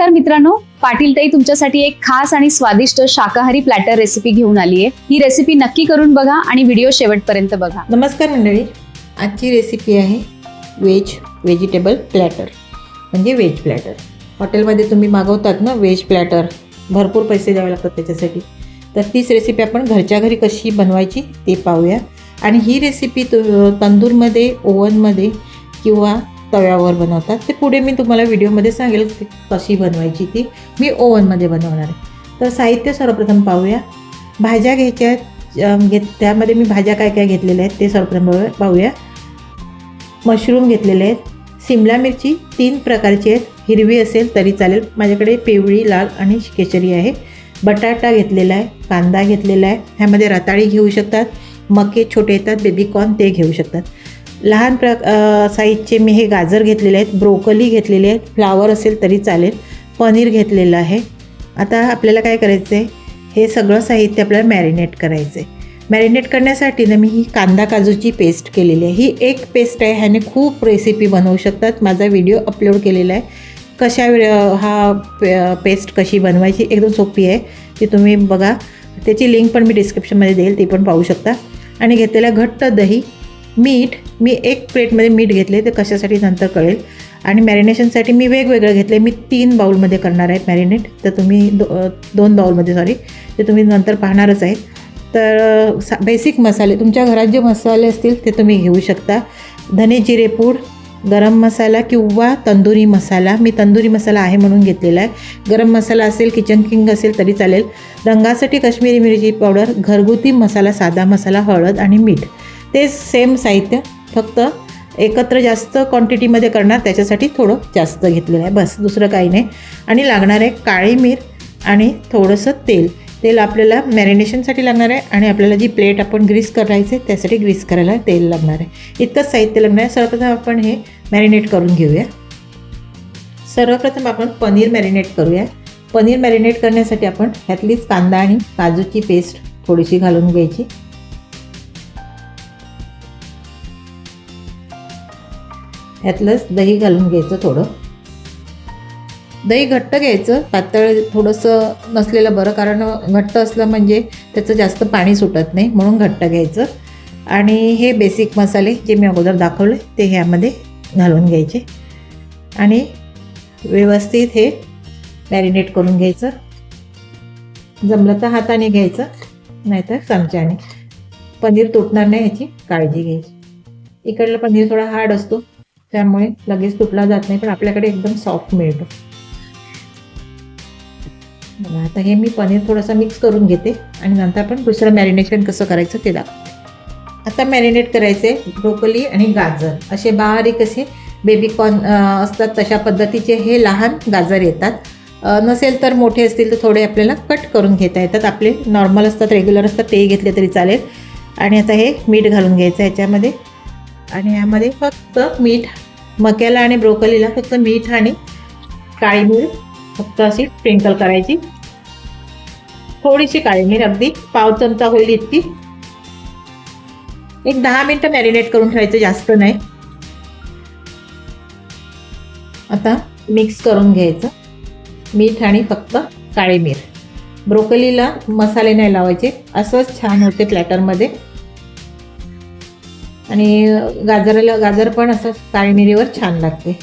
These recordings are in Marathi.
नमस्कार मित्रांनो, पाटील ताई तुमच्यासाठी एक खास आणि स्वादिष्ट शाकाहारी प्लॅटर रेसिपी घेऊन आली आहे। ही रेसिपी नक्की करून बघा आणि व्हिडिओ शेवटपर्यंत बघा। नमस्कार मंडळी, आजची रेसिपी आहे व्हेजिटेबल प्लॅटर म्हणजे व्हेज प्लॅटर। हॉटेलमध्ये तुम्ही मागवतात ना व्हेज प्लॅटर, भरपूर पैसे द्यावे लागतात त्याच्यासाठी। तर तीच रेसिपी आपण घरच्या घरी कशी बनवायची ते पाहूया। आणि ही रेसिपी तंदूरमध्ये, ओव्हनमध्ये किंवा तव्यावर बनवतात, ते पुढे मी तुम्हाला व्हिडिओमध्ये सांगेल कशी बनवायची। ती मी ओव्हनमध्ये बनवणार आहे। तर साहित्य सर्वप्रथम पाहूया। भाज्या घ्यायच्या आहेत, त्यामध्ये मी भाज्या काय काय घेतलेल्या आहेत ते सर्वप्रथम पाहूया। मशरूम घेतलेले आहेत, सिमला मिरची 3 प्रकारची आहेत, हिरवी असेल तरी चालेल, माझ्याकडे पिवळी, लाल आणि केशरी आहे। बटाटा घेतलेला आहे, कांदा घेतलेला आहे, ह्यामध्ये रताळी घेऊ शकतात, मके छोटे येतात बेबीकॉर्न ते घेऊ शकतात। लहान साईजचे मी हे गाजर घेतलेले आहेत, ब्रोकोली घेतलेले आहेत, फ्लावर असेल तरी चालेल, पनीर घेतलेलं आहे। आता आपल्याला काय करायचं आहे, हे सगळं साहित्य आपल्याला मॅरिनेट करायचं आहे। मॅरिनेट करण्यासाठी ना मी ही कांदा काजूची पेस्ट केलेली आहे। ही एक पेस्ट आहे, ह्याने खूप रेसिपी बनवू शकतात। माझा व्हिडिओ अपलोड केलेला आहे, पेस्ट कशी बनवायची एकदम सोपी आहे, ती तुम्ही बघा। त्याची लिंक पण मी डिस्क्रिप्शनमध्ये देईल, ती पण पाहू शकता। आणि घेतलेला घट्ट दही, मीठ, मी एक प्लेटमध्ये मीठ घेतले, ते कशासाठी नंतर कळेल। आणि मॅरिनेशनसाठी मी वेगवेगळं घेतले, मी 3 बाउलमध्ये करणार आहे मॅरिनेट, तर तुम्ही 2 बाउलमध्ये ते तुम्ही नंतर पाहणारच आहे। तर बेसिक मसाले, तुमच्या घरात जे मसाले असतील ते तुम्ही घेऊ शकता। धने जिरे पूड, गरम मसाला किंवा तंदुरी मसाला, मी तंदुरी मसाला आहे म्हणून घेतलेला आहे। गरम मसाला असेल, किचन किंग असेल तरी चालेल। रंगासाठी काश्मीरी मिरची पावडर, घरगुती मसाला, साधा मसाला, हळद आणि मीठ, ते सेम साहित्य, फक्त एकत्र जास्त क्वांटिटीमध्ये करणार, त्याच्यासाठी थोडं जास्त घेतलेलं आहे, बस, दुसरं काही नाही। आणि लागणार आहे काळी मिर आणि थोडंसं तेल आपल्याला मॅरिनेशनसाठी लागणार आहे। आणि आपल्याला जी प्लेट आपण ग्रीस करायचे त्यासाठी ग्रीस करायला तेल लागणार आहे। इतकंच साहित्य लागणार आहे। सर्वप्रथम आपण हे मॅरिनेट करून घेऊया। सर्वप्रथम आपण पनीर मॅरिनेट करूया। पनीर मॅरिनेट करण्यासाठी आपण ह्यातलीच कांदा आणि काजूची पेस्ट थोडीशी घालून घ्यायची। ह्यातलंच दही घालून घ्यायचं, थोडं दही घट्ट घ्यायचं, पातळ थोडंसं नसलेलं बरं, कारण घट्ट असलं म्हणजे त्याचं जास्त पाणी सुटत नाही, म्हणून घट्ट घ्यायचं। आणि हे बेसिक मसाले जे मी अगोदर दाखवले ते ह्यामध्ये घालून घ्यायचे आणि व्यवस्थित हे मॅरिनेट करून घ्यायचं। जमलं तर हाताने घ्यायचं, नाहीतर चमच्याने, पनीर तुटणार नाही याची काळजी घ्यायची। इकडलं पनीर थोडा हार्ड असतो, त्यामुळे लगेच तुटला जात नाही, पण आपल्याकडे एकदम सॉफ्ट मिळतो। आता हे मी पनीर थोडंसं मिक्स करून घेते आणि नंतर आपण दुसरं मॅरिनेशन कसं करायचं ते दाखवते। आता मॅरिनेट करायचे ब्रोकोली आणि गाजर, असे बारीक असे बेबीकॉर्न असतात तशा पद्धतीचे हे लहान गाजर येतात। नसेल तर मोठे असतील तर थोडे आपल्याला कट करून घेता येतात, आपले नॉर्मल असतात, रेग्युलर असतात, ते घेतले तरी चालेल। आणि आता हे मीठ घालून घ्यायचं ह्याच्यामध्ये, आणि यामध्ये फक्त मीठ, मक्याला आणि ब्रोकोलीला फक्त मीठ आणि काळी मिरी फक्त अशी स्प्रिंकल करायची, थोडीशी काळी मिरी, अगदी पाव चमचा होईल इतकी। एक 10 मिनिटं मॅरिनेट करून ठेवायचं, जास्त नाही। आता मिक्स करून घ्यायचं, मीठ आणि फक्त काळी मिर। ब्रोकोलीला मसाले नाही लावायचे, असंच छान होते प्लॅटरमध्ये। आणि गाजर पण असं काळी मिरीवर छान लागते।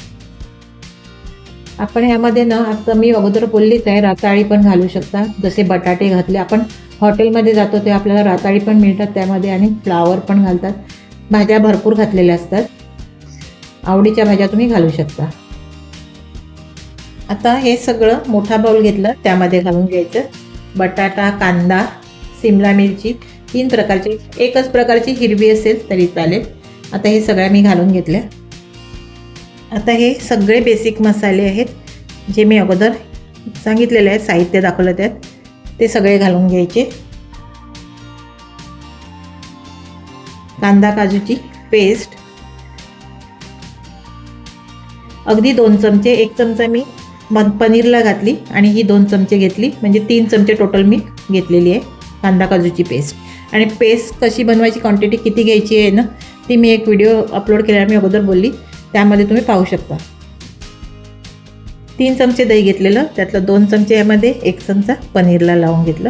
आपण यामध्ये ना, आता मी अगोदर बोललीच आहे, रताळी पण घालू शकता, जसे बटाटे घातले, आपण हॉटेलमध्ये जातो ते आपल्याला रताळी पण मिळतात त्यामध्ये, आणि फ्लावर पण घालतात। भाज्या भरपूर घातलेल्या असतात, आवडीच्या भाज्या तुम्ही घालू शकता। आता हे सगळं मोठा बाउल घेतलं, त्यामध्ये घालून घ्यायचं बटाटा, कांदा, सिमला मिरची 3 प्रकारची, एकच प्रकारची हिरवी असेल तरी चालेल। आता हे सगळं मी घालून घेतलं। आता हे सगळे बेसिक मसाले आहेत जे मी अगोदर सांगितलेले आहेत, साहित्य दाखवलं त्यात, ते सगळे घालून घ्यायचे। कांदा काजूची पेस्ट अगदी 2 चमचे, 1 चमचा मी पनीरला घातली आणि ही 2 चमचे घेतली, म्हणजे 3 चमचे टोटल मी घेतलेली आहे कांदा काजूची पेस्ट। आणि पेस्ट कशी बनवायची, क्वांटिटी किती घ्यायची आहे ना, ती मी एक व्हिडिओ अपलोड केला, मी अगोदर बोलली, त्यामध्ये तुम्ही पाहू शकता। 3 चमचे दही घेतलेलं, त्यातलं 2 चमचे यामध्ये 1 चमचा पनीरला लावून घेतलं.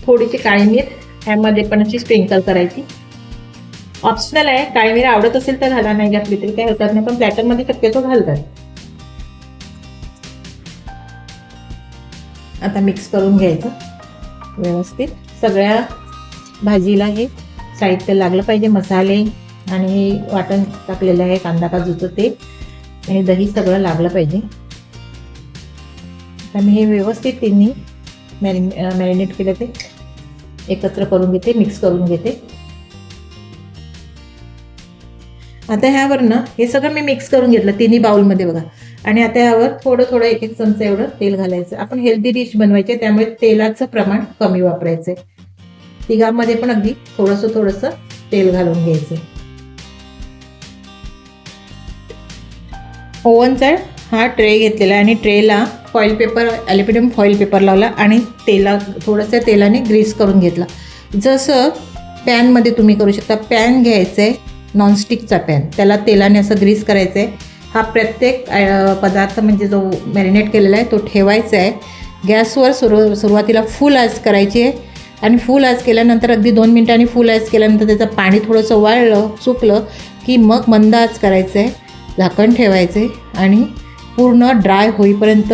थोडीशी काळी मिरी ह्यामध्ये पण अशी स्प्रिंकल करायची. ऑप्शनल आहे, काळी मिरी आवडत असेल तर घाला, नाही घातली तरी काय होतात नाही, पण प्लॅटरमध्ये शक्यतो घालतात. आता मिक्स करून घ्यायचं व्यवस्थित. सगळ्या भाजीला हे साहित्य लागलं पाहिजे. मसाले आणि वाटण टाकलेलं आहे, कांदा काजूचं ते आणि दही सगळं लागलं पाहिजे. आता मी हे व्यवस्थित तिन्ही मॅरिनेट केलं ते एकत्र करून घेते, मिक्स करून घेते. आता ह्यावर ना हे सगळं मी मिक्स करून घेतलं तिन्ही बाउलमध्ये बघा. आणि आता ह्यावर थोडं थोडं 1-1 चमचा एवढं तेल घालायचं. आपण हेल्दी डिश बनवायचे त्यामुळे तेलाचं प्रमाण कमी वापरायचं आहे. तिघांमध्ये पण अगदी थोडंसं तेल घालून घ्यायचं. ओव्हनचा हा ट्रे घेतलेला आणि ट्रेला foil paper, aluminium foil paper लावला आणि थोडंसं तेलाने ग्रीस करून घेतला. जसं पॅनमध्ये तुम्ही करू शकता. पॅन घ्यायचं आहे नॉनस्टिकचा पॅन, त्याला तेलाने असं ग्रीस करायचं आहे. हा प्रत्येक पदार्थ म्हणजे जो मॅरिनेट केलेला आहे तो ठेवायचा आहे. गॅसवर सुरुवातीला फुल आच करायची आहे आणि फुल आच केल्यानंतर अगदी 2 मिनिटांनी फुल आच केल्यानंतर त्याचं पाणी थोडंसं वाळलं सुकलं की मग मंद आच करायचं आहे. झाकण ठेवायचं आहे आणि पूर्ण ड्राय होईपर्यंत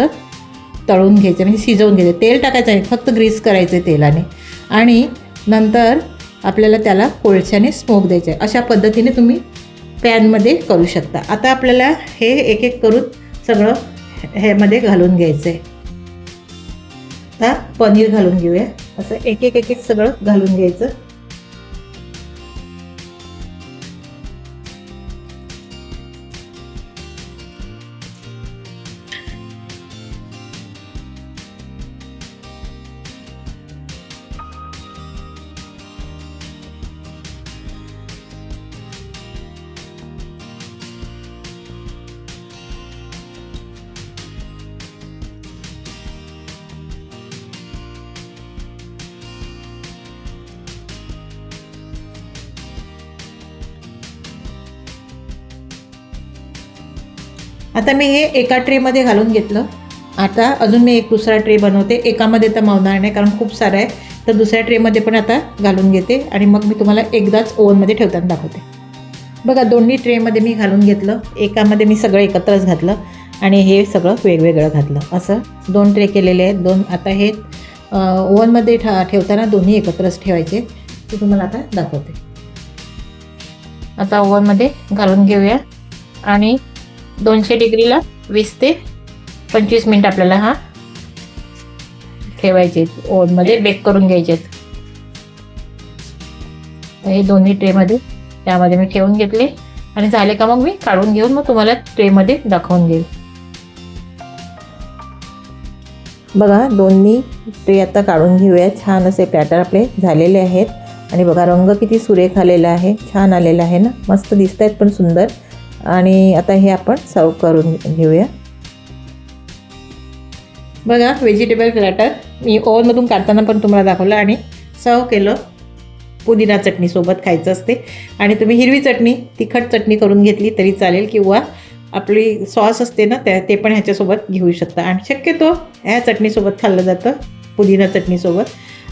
तळून घ्यायचं म्हणजे शिजवून घ्यायचं. तेल टाकायचं आहे, फक्त ग्रीस करायचं आहे तेलाने आणि नंतर आपल्याला त्याला कोळशाने स्मोक द्यायचं आहे. अशा पद्धतीने तुम्ही पॅनमध्ये करू शकता. आता आपल्याला हे एक करून सगळं ह्यामध्ये घालून घ्यायचं आहे. आता पनीर घालून घेऊया. असं एक सगळं घालून घ्यायचं. आता मी हे एका ट्रेमध्ये घालून घेतलं. आता अजून मी एक दुसरा ट्रे बनवते. एकामध्ये तर मावणार नाही कारण खूप सारं आहे, तर दुसऱ्या ट्रेमध्ये पण आता घालून घेते आणि मग मी तुम्हाला एकदाच ओव्हनमध्ये ठेवताना दाखवते. बघा दोन्ही ट्रेमध्ये मी घालून घेतलं. एकामध्ये मी सगळं एकत्रच घातलं आणि हे सगळं वेगवेगळं घातलं. असं 2 ट्रे केलेले आहेत. 2 आता हे ओव्हनमध्ये ठेवताना दोन्ही एकत्रच ठेवायचे, ते तुम्हाला आता दाखवते. आता ओव्हनमध्ये घालून घेऊया आणि 200 डिग्रीला 20 ते 25 मिनिट आपल्याला हा ठेवायचे ओव्हनमध्ये बेक करून घ्यायचे. हे दोन्ही ट्रेमध्ये त्यामध्ये मी ठेवून घेतले आणि झाले का मग मी काढून घेऊन मग तुम्हाला ट्रेमध्ये दाखवून घेईल. बघा दोन्ही ट्रे आता काढून घेऊया. छान असे प्लॅटर आपले झालेले आहेत आणि बघा रंग किती सुरेख आलेला आहे, छान आलेला आहे ना, मस्त दिसत आहेत पण सुंदर. आणि आता हे आपण सर्व करून घेऊया. बघा व्हेजिटेबल प्लॅटर मी ओव्हनमधून काढताना पण तुम्हाला दाखवलं आणि सर्व केलं. पुदिना चटणीसोबत खायचं असते आणि तुम्ही हिरवी चटणी, तिखट चटणी करून घेतली तरी चालेल किंवा आपली सॉस असते ना ते पण ह्याच्यासोबत घेऊ शकता. आणि शक्यतो ह्या चटणीसोबत खाल्लं जातं, पुदिना चटणीसोबत.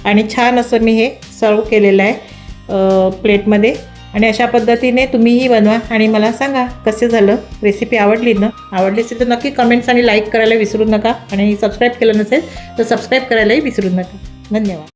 आणि छान असं मी हे सर्व केलेलं आहे प्लेटमध्ये. आणि अशा पद्धतीने तुम्हीही बनवा आणि मला सांगा कसं झालं. रेसिपी आवडली ना? आवडली असेल तर नक्की कमेंट्स आणि लाईक करायला विसरू नका आणि सबस्क्राईब केलं नसेल तर सबस्क्राईब करायलाही विसरू नका. धन्यवाद.